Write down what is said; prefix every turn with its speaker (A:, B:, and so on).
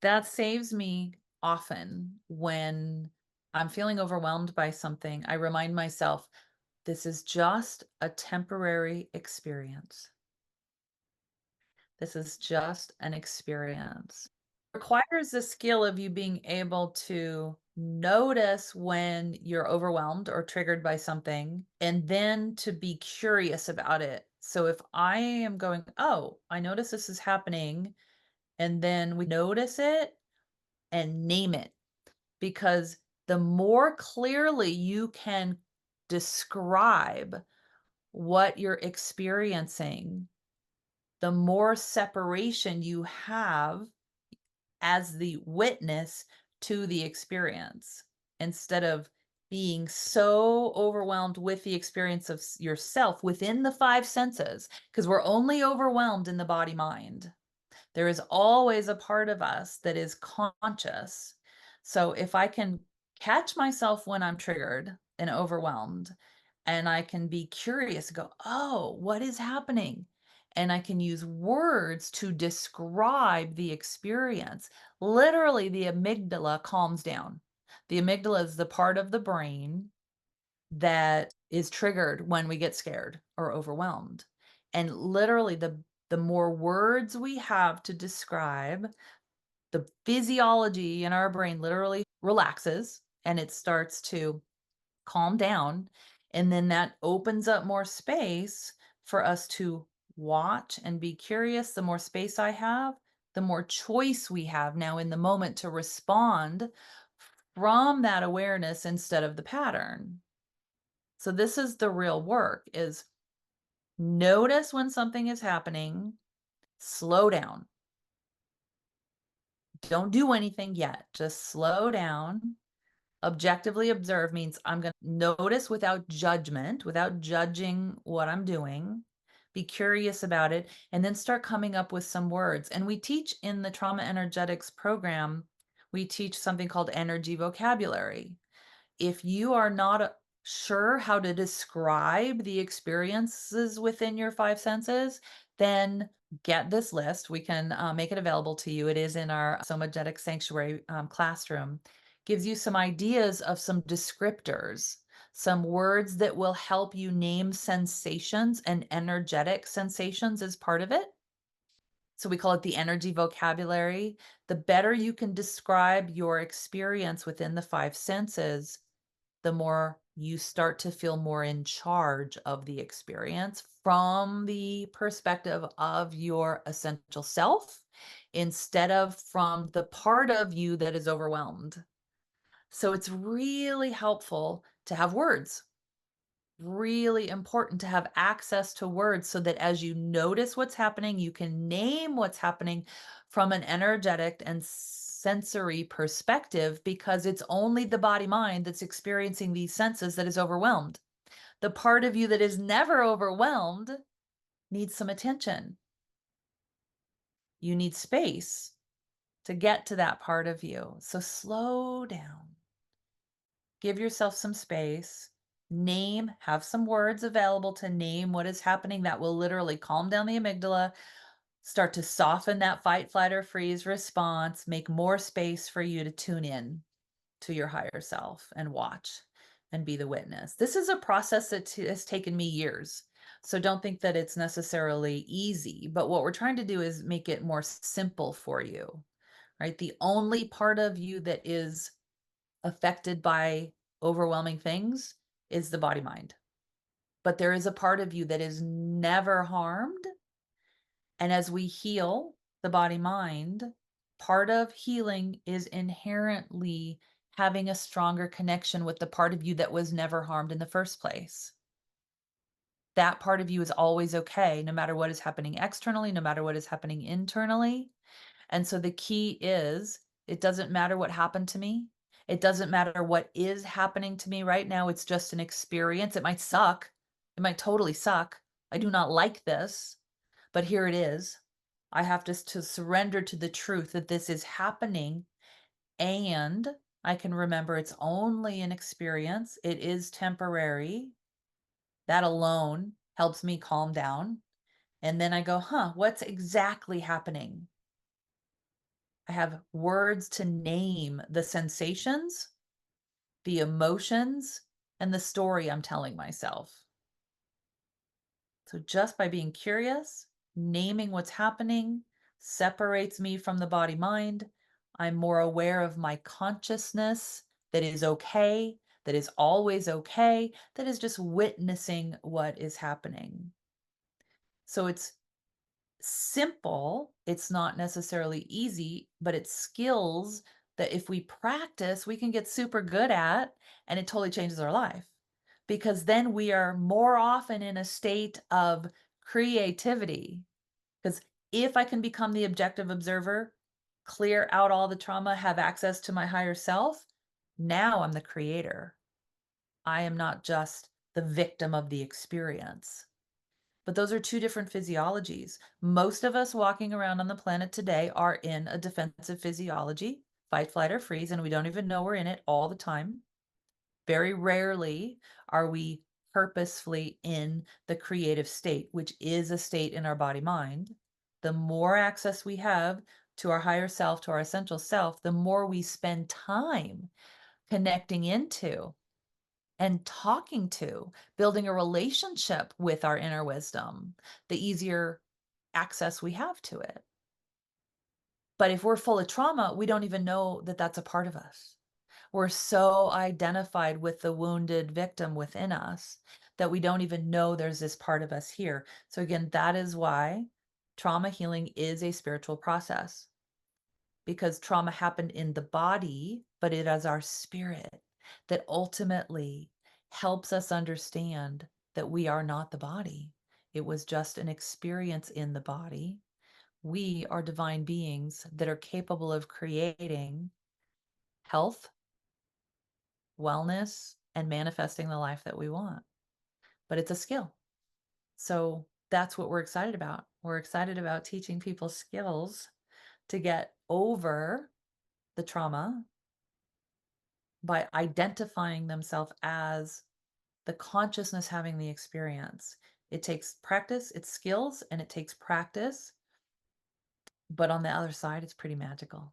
A: That saves me often when I'm feeling overwhelmed by something. I remind myself, this is just a temporary experience. This is just an experience. Requires the skill of you being able to notice when you're overwhelmed or triggered by something, and then to be curious about it. So if I am going, oh, I notice this is happening, and then we notice it and name it, because the more clearly you can describe what you're experiencing, the more separation you have as the witness to the experience, instead of being so overwhelmed with the experience of yourself within the five senses, because we're only overwhelmed in the body mind. There is always a part of us that is conscious. So if I can catch myself when I'm triggered and overwhelmed, and I can be curious, go, oh, what is happening? And I can use words to describe the experience. Literally, the amygdala calms down. The amygdala is the part of the brain that is triggered when we get scared or overwhelmed. And literally, the more words we have to describe, the physiology in our brain literally relaxes and it starts to calm down. And then that opens up more space for us to watch and be curious. The more space I have, the more choice we have now in the moment to respond from that awareness instead of the pattern. So this is the real work, is notice when something is happening, slow down. Don't do anything yet. Just slow down. Objectively observe means I'm going to notice without judgment, without judging what I'm doing. Be curious about it, and then start coming up with some words. And we teach in the trauma energetics program, we teach something called energy vocabulary. If you are not sure how to describe the experiences within your five senses, then get this list. We can make it available to you. It is in our Somagetics Sanctuary classroom. Gives you some ideas of some descriptors, some words that will help you name sensations, and energetic sensations as part of it. So we call it the energy vocabulary. The better you can describe your experience within the five senses, the more you start to feel more in charge of the experience from the perspective of your essential self, instead of from the part of you that is overwhelmed. So it's really helpful to have words. Really important to have access to words, so that as you notice what's happening, you can name what's happening from an energetic and sensory perspective, because it's only the body mind that's experiencing these senses that is overwhelmed. The part of you that is never overwhelmed needs some attention. You need space to get to that part of you. So slow down. Give yourself some space. Name, have some words available to name what is happening that will literally calm down the amygdala, start to soften that fight, flight, or freeze response, make more space for you to tune in to your higher self and watch and be the witness. This is a process that has taken me years. So don't think that it's necessarily easy, but what we're trying to do is make it more simple for you, right? The only part of you that is affected by overwhelming things is the body mind. But there is a part of you that is never harmed. And as we heal the body mind, part of healing is inherently having a stronger connection with the part of you that was never harmed in the first place. That part of you is always okay, no matter what is happening externally, no matter what is happening internally. And so the key is, it doesn't matter what happened to me. It doesn't matter what is happening to me right now. It's just an experience. It might suck. It might totally suck. I do not like this, but here it is. I have to surrender to the truth that this is happening. And I can remember it's only an experience. It is temporary. That alone helps me calm down. And then I go, huh, what's exactly happening? I have words to name the sensations, the emotions, and the story I'm telling myself. So just by being curious, naming what's happening separates me from the body mind. I'm more aware of my consciousness that is okay, that is always okay, that is just witnessing what is happening. So it's simple. It's not necessarily easy, but it's skills that if we practice, we can get super good at, and it totally changes our life. Because then we are more often in a state of creativity. Because if I can become the objective observer, clear out all the trauma, have access to my higher self, now I'm the creator. I am not just the victim of the experience. But those are two different physiologies. Most of us walking around on the planet today are in a defensive physiology, fight, flight, or freeze, and we don't even know we're in it all the time. Very rarely are we purposefully in the creative state, which is a state in our body mind. The more access we have to our higher self, to our essential self, the more we spend time connecting into and talking to, building a relationship with our inner wisdom, the easier access we have to it. But if we're full of trauma, we don't even know that that's a part of us. We're so identified with the wounded victim within us that we don't even know there's this part of us here. So, again, that is why trauma healing is a spiritual process, because trauma happened in the body, but it is our spirit that ultimately helps us understand that we are not the body. It was just an experience in the body. We are divine beings that are capable of creating health, wellness, and manifesting the life that we want. But it's a skill. So that's what we're excited about. We're excited about teaching people skills to get over the trauma by identifying themselves as the consciousness having the experience. It takes practice, it's skills, and it takes practice. But on the other side, it's pretty magical.